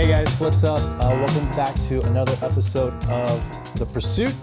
Hey guys, what's up? Welcome back to another episode of The Pursuit.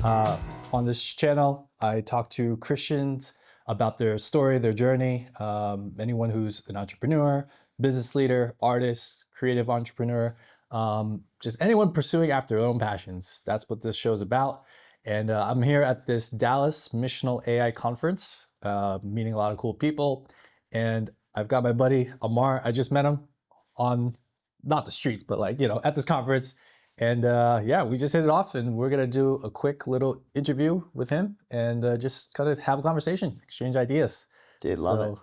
On this channel, I talk to Christians about their story, their journey, anyone who's an entrepreneur, business leader, artist, creative entrepreneur, just anyone pursuing after their own passions. That's what this show's about. And I'm here at this Dallas Missional AI conference, meeting a lot of cool people. And I've got my buddy Amar. I just met him on not the streets, but at this conference. And we just hit it off, and we're gonna do a quick little interview with him and just kind of have a conversation, exchange ideas. Dude, love it.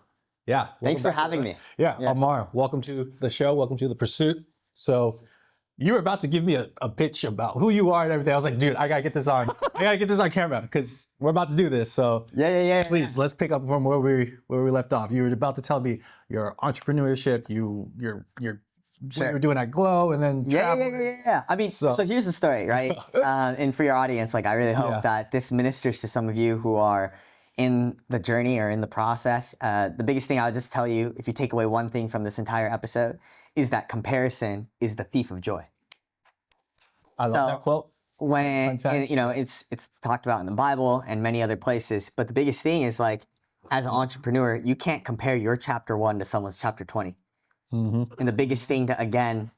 Yeah. Thanks for having me. Yeah, Amar, welcome to the show. Welcome to The Pursuit. So you were about to give me a pitch about who you are and everything. I was like, dude, I gotta get this on. I gotta get this on camera because we're about to do this. So please, let's pick up from where we left off. You were about to tell me your entrepreneurship, you're what you were doing at Glow, and then Yeah. I mean, so here's the story, right? And for your audience, I really hope that this ministers to some of you who are in the journey or in the process. The biggest thing I'll just tell you, if you take away one thing from this entire episode, is that comparison is the thief of joy. I love that quote. It's talked about in the Bible and many other places, but the biggest thing is as an entrepreneur, you can't compare your chapter 1 to someone's chapter 20. Mm-hmm. And the biggest thing to, again,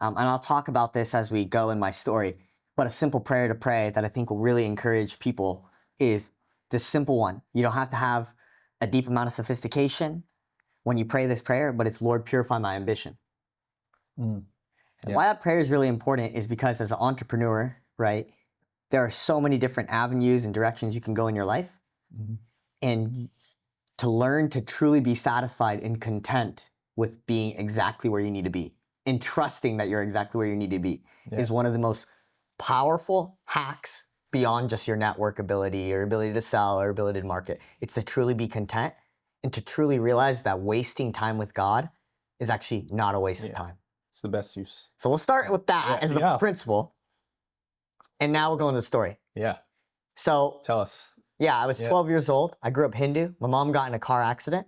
and I'll talk about this as we go in my story, but a simple prayer to pray that I think will really encourage people is this simple one. You don't have to have a deep amount of sophistication when you pray this prayer, but it's, Lord, purify my ambition. And why that prayer is really important is because as an entrepreneur, right, there are so many different avenues and directions you can go in your life. Mm-hmm. And to learn to truly be satisfied and content with being exactly where you need to be and trusting that you're exactly where you need to be is one of the most powerful hacks beyond just your network ability or ability to sell or ability to market. It's to truly be content and to truly realize that wasting time with God is actually not a waste of time. It's the best use. So we'll start with that as the principle. And now we'll go into the story. Yeah. So tell us. Yeah, I was 12 years old. I grew up Hindu. My mom got in a car accident.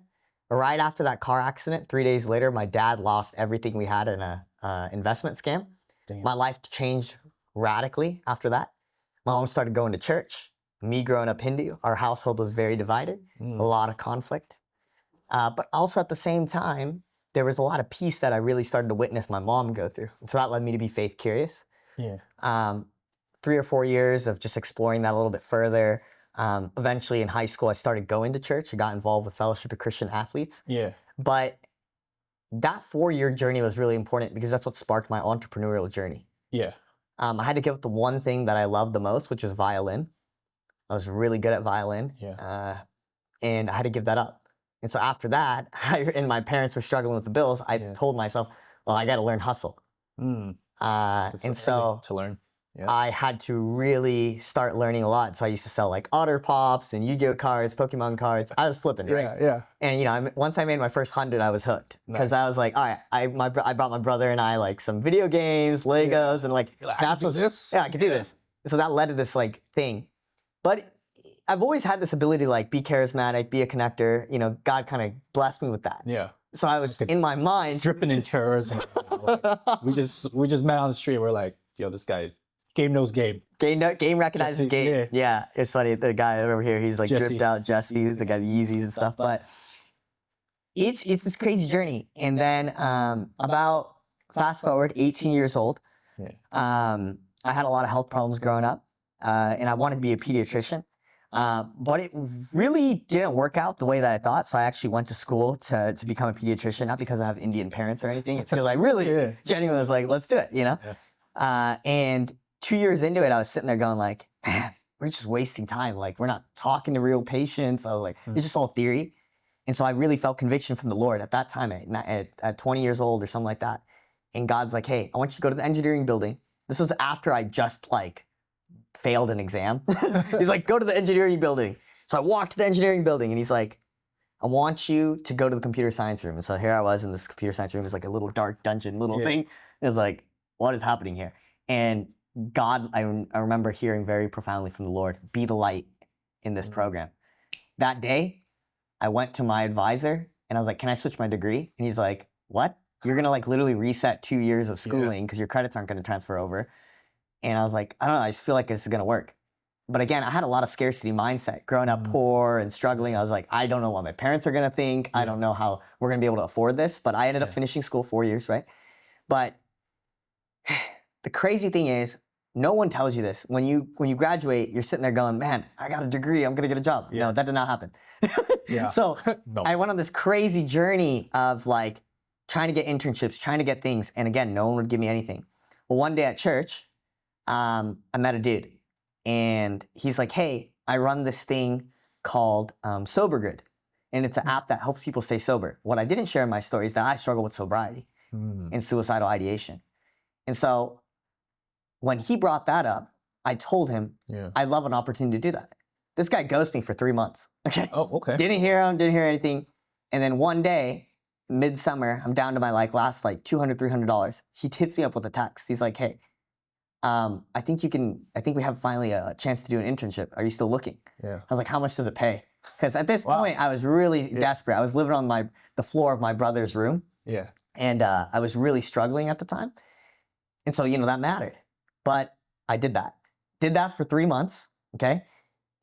Right after that car accident, 3 days later, my dad lost everything we had in a investment scam. Damn. My life changed radically after that. My mom started going to church. Me growing up Hindu, our household was very divided, a lot of conflict. But also at the same time, there was a lot of peace that I really started to witness my mom go through. And so that led me to be faith curious. Yeah. 3 or 4 years of just exploring that a little bit further. Eventually in high school, I started going to church. I got involved with Fellowship of Christian Athletes. Yeah. But that 4-year journey was really important because that's what sparked my entrepreneurial journey. Yeah. I had to give up the one thing that I loved the most, which was violin. I was really good at violin. Yeah. And I had to give that up. And so after that, and my parents were struggling with the bills, I told myself, well, I got to learn hustle. And so to learn. Yeah. I had to really start learning a lot. So I used to sell Otter Pops and Yu-Gi-Oh cards, Pokemon cards. I was flipping, right? Yeah. And once I made my first 100, I was hooked because I was like, all right, I brought my brother and I some video games, Legos, and that's what this. Yeah, I could do this. So that led to this thing. But I've always had this ability to be charismatic, be a connector. God kind of blessed me with that. Yeah. So I was in my mind dripping in terrorism. we just met on the street. We're like, yo, this guy. Game knows game. Game recognizes Jesse, game. Yeah, it's funny. The guy over here, he's Jesse. dripped out. Jesse, he's the guy Yeezys and stuff. But it's this crazy journey. And then about fast forward, 18 years old. Yeah. I had a lot of health problems growing up, and I wanted to be a pediatrician. But it really didn't work out the way that I thought. So I actually went to school to become a pediatrician, not because I have Indian parents or anything. It's because I really genuinely was let's do it, Yeah. And 2 years into it, I was sitting there going man, we're just wasting time. We're not talking to real patients. I was like, it's just all theory. And so I really felt conviction from the Lord at that time, at 20 years old or something like that. And God's like, hey, I want you to go to the engineering building. This was after I just failed an exam. He's like, go to the engineering building. So I walked to the engineering building and he's like, I want you to go to the computer science room. And so here I was in this computer science room. It was a little dark dungeon, thing. And it was like, what is happening here? And God, I remember hearing very profoundly from the Lord, be the light in this program. That day, I went to my advisor and I was like, can I switch my degree? And he's like, what? You're gonna like literally reset 2 years of schooling because your credits aren't gonna transfer over. And I was like, I don't know, I just feel like this is gonna work. But again, I had a lot of scarcity mindset. Growing up poor and struggling, I was like, I don't know what my parents are gonna think. I don't know how we're gonna be able to afford this. But I ended up finishing school 4 years, right? But the crazy thing is, no one tells you this. When you graduate, you're sitting there going, man, I got a degree, I'm gonna get a job. No, that did not happen. So No. I went on this crazy journey of like trying to get internships, trying to get things. And again, no one would give me anything. Well, one day at church, I met a dude and he's like, hey, I run this thing called Sober Grid. And it's an app that helps people stay sober. What I didn't share in my story is that I struggle with sobriety and suicidal ideation. And so when he brought that up, I told him, I'd love an opportunity to do that. This guy ghosted me for 3 months. Okay. Oh, okay. Didn't hear him, didn't hear anything. And then one day, midsummer, I'm down to my like last like $200, $300. He hits me up with a text. He's like, hey, I think we have finally a chance to do an internship. Are you still looking? I was like, how much does it pay? Because at this point, I was really desperate. I was living on the floor of my brother's room. And I was really struggling at the time. And so, that mattered. But I did that. Did that for 3 months, okay?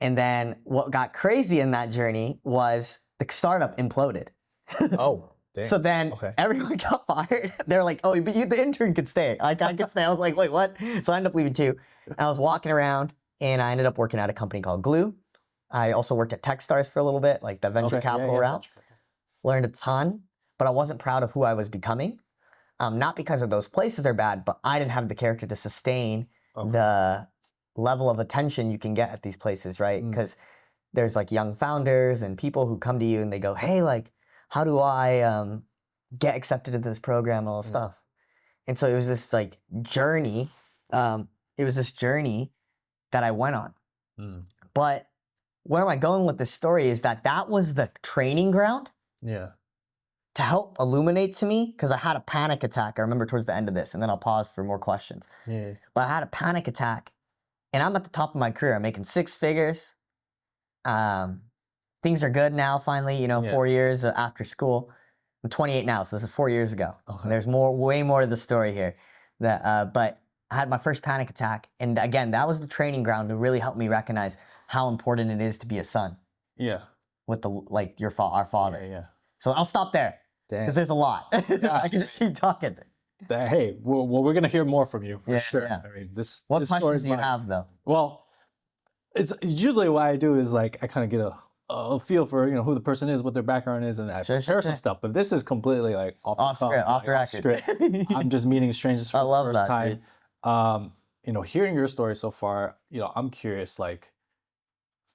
And then what got crazy in that journey was the startup imploded. Oh, damn. So then everyone got fired. They're like, oh, but the intern could stay. I could stay. I was like, wait, what? So I ended up leaving too. And I was walking around and I ended up working at a company called Glue. I also worked at Techstars for a little bit, like the venture capital route. Learned a ton, but I wasn't proud of who I was becoming. Not because of those places are bad, but I didn't have the character to sustain the level of attention you can get at these places, right? Because there's like young founders and people who come to you and they go, hey, like, how do I get accepted into this program and all this stuff? And so it was this like journey. It was this journey that I went on. But where am I going with this story is that was the training ground. To help illuminate to me, because I had a panic attack. I remember towards the end of this, and then I'll pause for more questions. But I had a panic attack, and I'm at the top of my career. I'm making 6 figures. Things are good now, finally, 4 years after school. I'm 28 now, so this is 4 years ago. And there's way more to the story here. But I had my first panic attack, and again, that was the training ground to really help me recognize how important it is to be a son. With our father. So I'll stop there. Because there's a lot. I can just keep talking. Hey, well, we're going to hear more from you for sure. I mean, what questions do you have, though? Well, it's usually what I do is like I kind of get a feel for who the person is, what their background is, and I share some stuff. But this is completely like off the script. I'm just meeting strangers for the first time. Hearing your story so far, I'm curious. Like,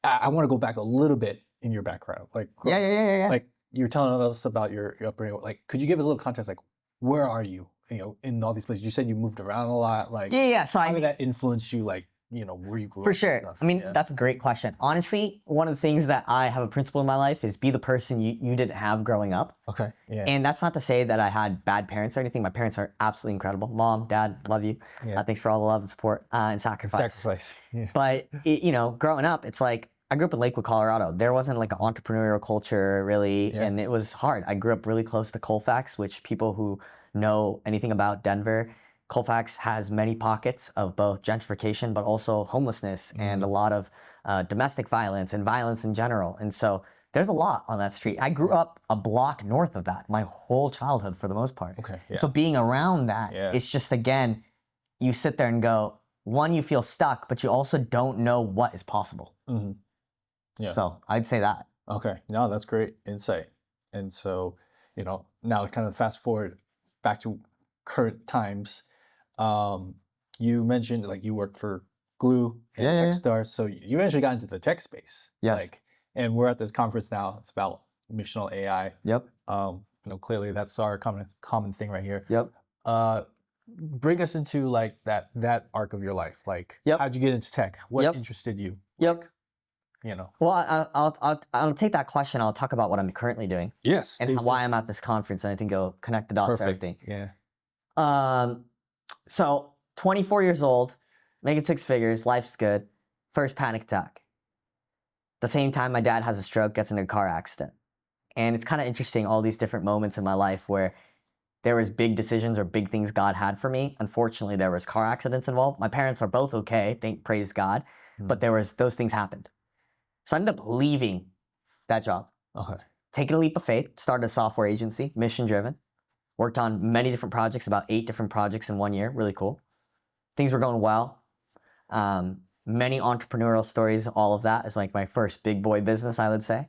I want to go back a little bit in your background. Like, like. You're telling us about your upbringing. Like, could you give us a little context? Like, where are you? In all these places. You said you moved around a lot. Like, So how did that influence you? Like, where you grew up? For sure. I mean, that's a great question. Honestly, one of the things that I have a principle in my life is be the person you didn't have growing up. Okay. Yeah. And that's not to say that I had bad parents or anything. My parents are absolutely incredible. Mom, Dad, love you. Thanks for all the love and support and sacrifice. But growing up, it's like. I grew up in Lakewood, Colorado. There wasn't like an entrepreneurial culture really, and it was hard. I grew up really close to Colfax, which people who know anything about Denver, Colfax has many pockets of both gentrification, but also homelessness and a lot of domestic violence and violence in general. And so there's a lot on that street. I grew up a block north of that my whole childhood for the most part. So being around that, it's just, again, you sit there and go, one, you feel stuck, but you also don't know what is possible. So I'd say that. Okay. No, that's great insight. And so, now kind of fast forward back to current times. You mentioned like you worked for Glue and Techstars. So you eventually got into the tech space. And we're at this conference now. It's about Missional AI. Clearly that's our common thing right here. Bring us into like that arc of your life. Like, how'd you get into tech? What interested you? Well, I'll take that question. I'll talk about what I'm currently doing. And why I'm at this conference, and I think it'll connect the dots to everything. So 24 years old, making 6 figures, life's good. First panic attack. The same time, my dad has a stroke, gets in a car accident. And it's kind of interesting, all these different moments in my life where there was big decisions or big things God had for me. Unfortunately, there was car accidents involved. My parents are both okay, praise God, but those things happened. So I ended up leaving that job. Okay. Taking a leap of faith, started a software agency, mission driven, worked on many different projects, about 8 different projects in 1 year, really cool. Things were going well. Many entrepreneurial stories, all of that is like my first big boy business, I would say.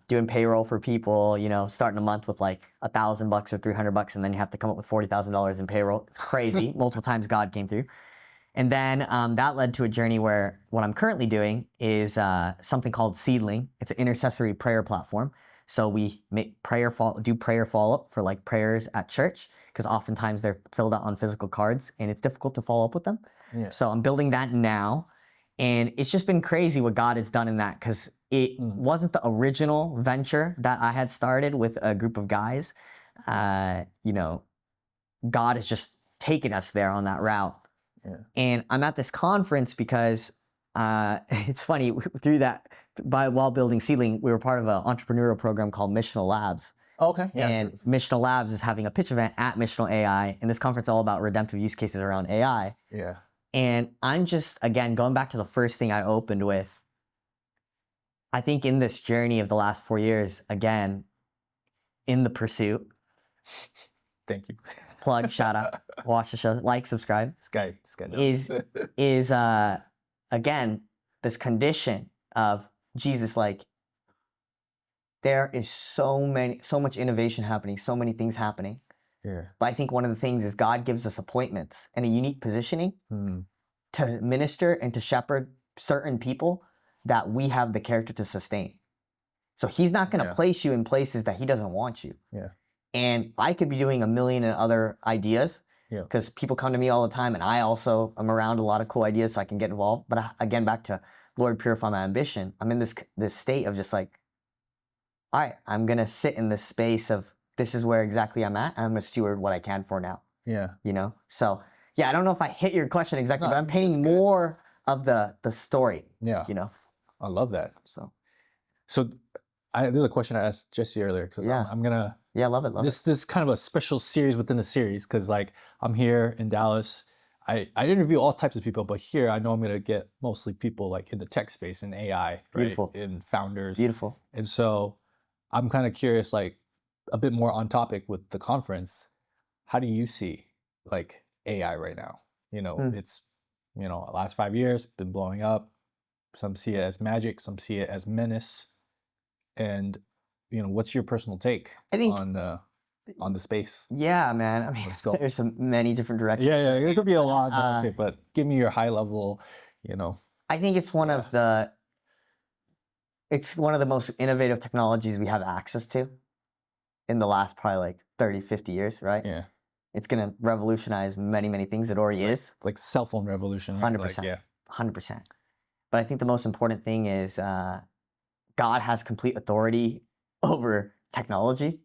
Doing payroll for people, starting a month with like $1,000 or $300, and then you have to come up with $40,000 in payroll. It's crazy. Multiple times God came through. And then that led to a journey where what I'm currently doing is something called Seedling. It's an intercessory prayer platform. So we do prayer follow-up for like prayers at church, because oftentimes they're filled out on physical cards and it's difficult to follow up with them. Yeah. So I'm building that now, and it's just been crazy what God has done in that, because it wasn't the original venture that I had started with a group of guys. God has just taken us there on that route. Yeah. And I'm at this conference because it's funny, while building Seedling, we were part of an entrepreneurial program called Missional Labs. Okay. Yeah, and Missional Labs is having a pitch event at Missional AI, and this conference is all about redemptive use cases around AI. Yeah. And I'm just, again, going back to the first thing I opened with, I think in this journey of the last 4 years, again, in the pursuit. Thank you. Plug, shout out, watch the show, like, subscribe. This guy knows. is again, this condition of Jesus, like, there is so much innovation happening, so many things happening. Yeah. But I think one of the things is God gives us appointments and a unique positioning to minister and to shepherd certain people that we have the character to sustain. So he's not going to place you in places that he doesn't want you. Yeah. And I could be doing a million and other ideas, because people come to me all the time, and I also am around a lot of cool ideas, so I can get involved. But again, back to Lord, purify my ambition. I'm in this state of just like, all right, I'm going to sit in this space of this is where exactly I'm at, and I'm going to steward what I can for now. Yeah. So yeah, I don't know if I hit your question exactly, but I'm painting more of the story. Yeah. I love that. So there's a question I asked Jesse earlier, because I'm going to. Yeah, I love it. This is kind of a special series within a series, because like I'm here in Dallas. I interview all types of people, but here I know I'm going to get mostly people like in the tech space and AI, right? Beautiful. And founders. Beautiful. And so I'm kind of curious, like a bit more on topic with the conference. How do you see like AI right now? It's, last 5 years been blowing up. Some see it as magic, some see it as menace. And what's your personal take on the space? Yeah, man. I mean, there's so many different directions. Yeah, it could be a lot, but give me your high level, I think it's one of the most innovative technologies we have access to in the last probably like 30, 50 years, right? Yeah. It's going to revolutionize many, many things. It already is. Like cell phone revolution. Right? 100%. Like, 100%. But I think the most important thing is God has complete authority over technology.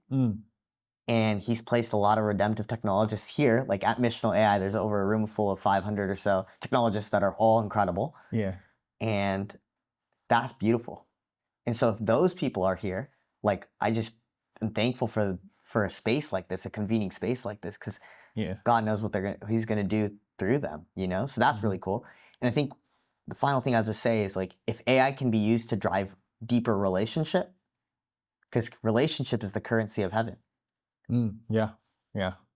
And he's placed a lot of redemptive technologists here. Like at Missional AI, there's over a room full of 500 or so technologists that are all incredible. Yeah. And that's beautiful. And so if those people are here, like I just am thankful for a space like this, a convening space like this, because God knows what he's gonna do through them, So that's really cool. And I think the final thing I'll just say is like, if AI can be used to drive deeper relationship, because relationship is the currency of heaven. Yeah.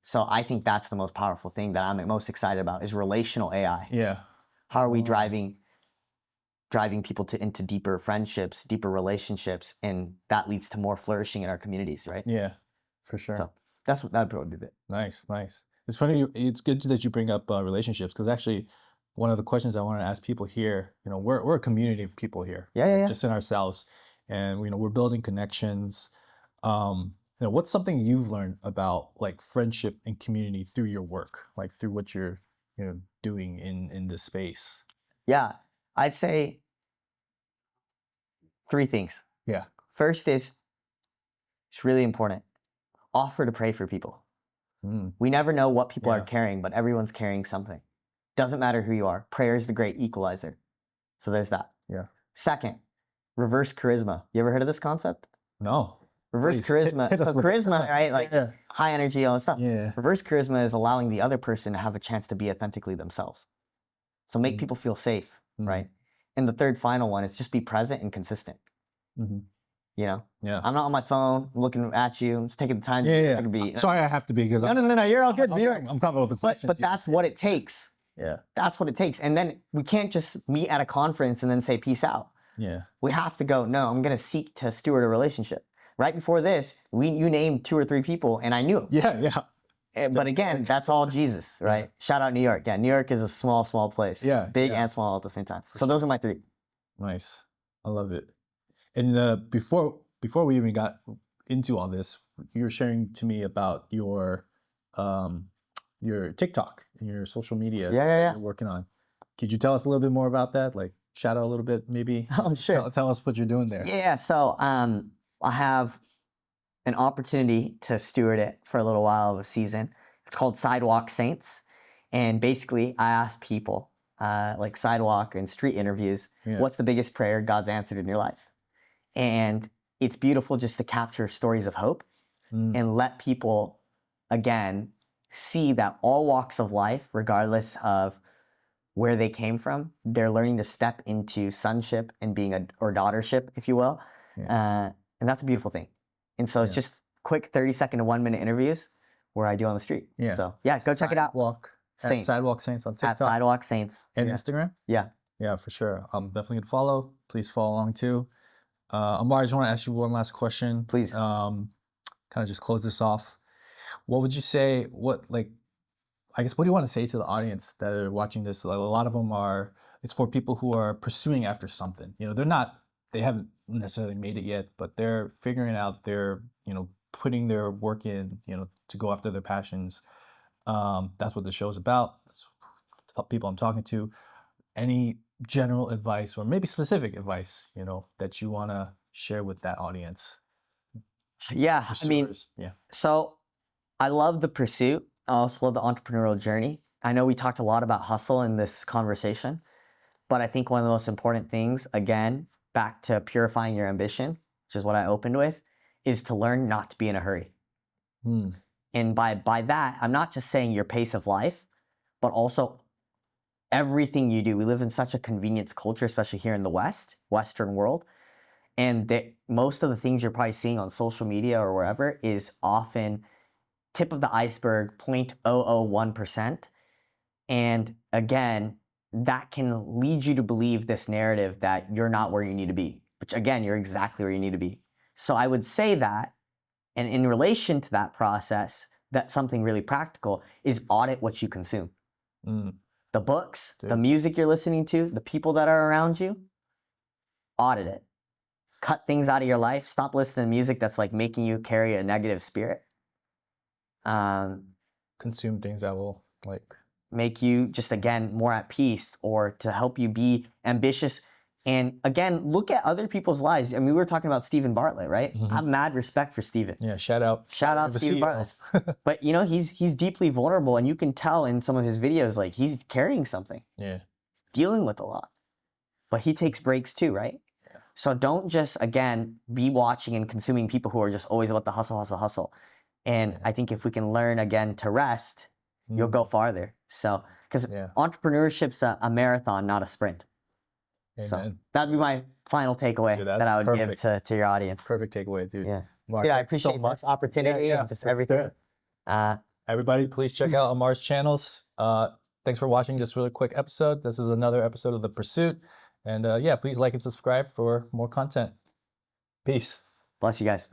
So I think that's the most powerful thing that I'm most excited about is relational AI. Yeah. How are we driving people into deeper friendships, deeper relationships, and that leads to more flourishing in our communities, right? Yeah, for sure. So that'd probably be it. Nice. It's funny. It's good that you bring up relationships, because actually, one of the questions I want to ask people here, we're a community of people here. Yeah. Just in ourselves, and we're building connections. What's something you've learned about like friendship and community through your work, like through what you're doing in this space? Yeah, I'd say 3 things. Yeah. First is, it's really important, offer to pray for people. We never know what people are carrying, but everyone's carrying something. Doesn't matter who you are. Prayer is the great equalizer. So there's that. Yeah. Second, reverse charisma. You ever heard of this concept? No. Reverse Please, charisma. hit us So with charisma, right? Like Yeah. high energy, all that stuff. Yeah. Reverse charisma is allowing the other person to have a chance to be authentically themselves. So make people feel safe, right? And the third final one is just be present and consistent. Mm-hmm. You know, Yeah. I'm not on my phone looking at you. I'm just taking the time to Yeah. take a beat. Sorry, I have to be because No. You're all good. I'm coming with the questions. But that's what it takes. Yeah. That's what it takes. And then we can't just meet at a conference and then say peace out. Yeah. We have to go, no, I'm going to seek to steward a relationship. Right before this, you named 2 or 3 people and I knew. Yeah. But again, that's all Jesus, right? Yeah. Shout out New York. Yeah, New York is a small place. Yeah. Big and small at the same time. So those are my 3. Nice. I love it. And before we even got into all this, you were sharing to me about your TikTok and your social media Yeah. you're working on. Could you tell us a little bit more about that? Like shout out a little bit, maybe? Oh, sure. Tell us what you're doing there. Yeah. So I have an opportunity to steward it for a little while of a season. It's called Sidewalk Saints. And basically, I ask people, like sidewalk and street interviews, what's the biggest prayer God's answered in your life? And it's beautiful just to capture stories of hope and let people, again, see that all walks of life, regardless of where they came from, they're learning to step into sonship and being or daughtership, if you will. And that's a beautiful thing. And so it's just quick 30-second to 1-minute interviews where I do on the street. Yeah. So yeah, go check it out. Saints. Sidewalk Saints on TikTok. At Sidewalk Saints. And Instagram? Yeah. Yeah, for sure. I'm definitely going to follow. Please follow along too. Amar, I just want to ask you one last question. Please. Kind of just close this off. What would you say, what do you want to say to the audience that are watching this? Like, a lot of them it's for people who are pursuing after something. You know, they haven't necessarily made it yet, but they're figuring out, they're, putting their work in, to go after their passions. That's what the show's about. That's people I'm talking to. Any general advice or maybe specific advice, that you want to share with that audience? Yeah, Pursuers. So I love the pursuit. I also love the entrepreneurial journey. I know we talked a lot about hustle in this conversation, but I think one of the most important things, again, back to purifying your ambition, which is what I opened with, is to learn not to be in a hurry. And by that, I'm not just saying your pace of life, but also everything you do. We live in such a convenience culture, especially here in the Western world. And most of the things you're probably seeing on social media or wherever is often tip of the iceberg, 0.001%. And again, that can lead you to believe this narrative that you're not where you need to be, which again, you're exactly where you need to be. So I would say that, and in relation to that process, that something really practical is audit what you consume. The books, the music you're listening to, the people that are around you, audit it. Cut things out of your life. Stop listening to music that's like making you carry a negative spirit. Consume things that will make you just, again, more at peace or to help you be ambitious. And again, look at other people's lives. I mean, we were talking about Stephen Bartlett, right? I have mad respect for Stephen. Yeah, shout out Stephen Bartlett. But he's deeply vulnerable, and you can tell in some of his videos, like he's carrying something. Yeah. He's dealing with a lot. But he takes breaks too, right? Yeah. So don't just, again, be watching and consuming people who are just always about the hustle. And I think if we can learn, again, to rest, you'll go farther. So, because entrepreneurship's a marathon, not a sprint. Amen. So that'd be my final takeaway that I would give to your audience. Perfect takeaway, dude. Yeah. Mark, I appreciate this opportunity and just everything. Everybody, please check out Amar's channels. Thanks for watching this really quick episode. This is another episode of The Pursuit. And please like and subscribe for more content. Peace. Bless you guys.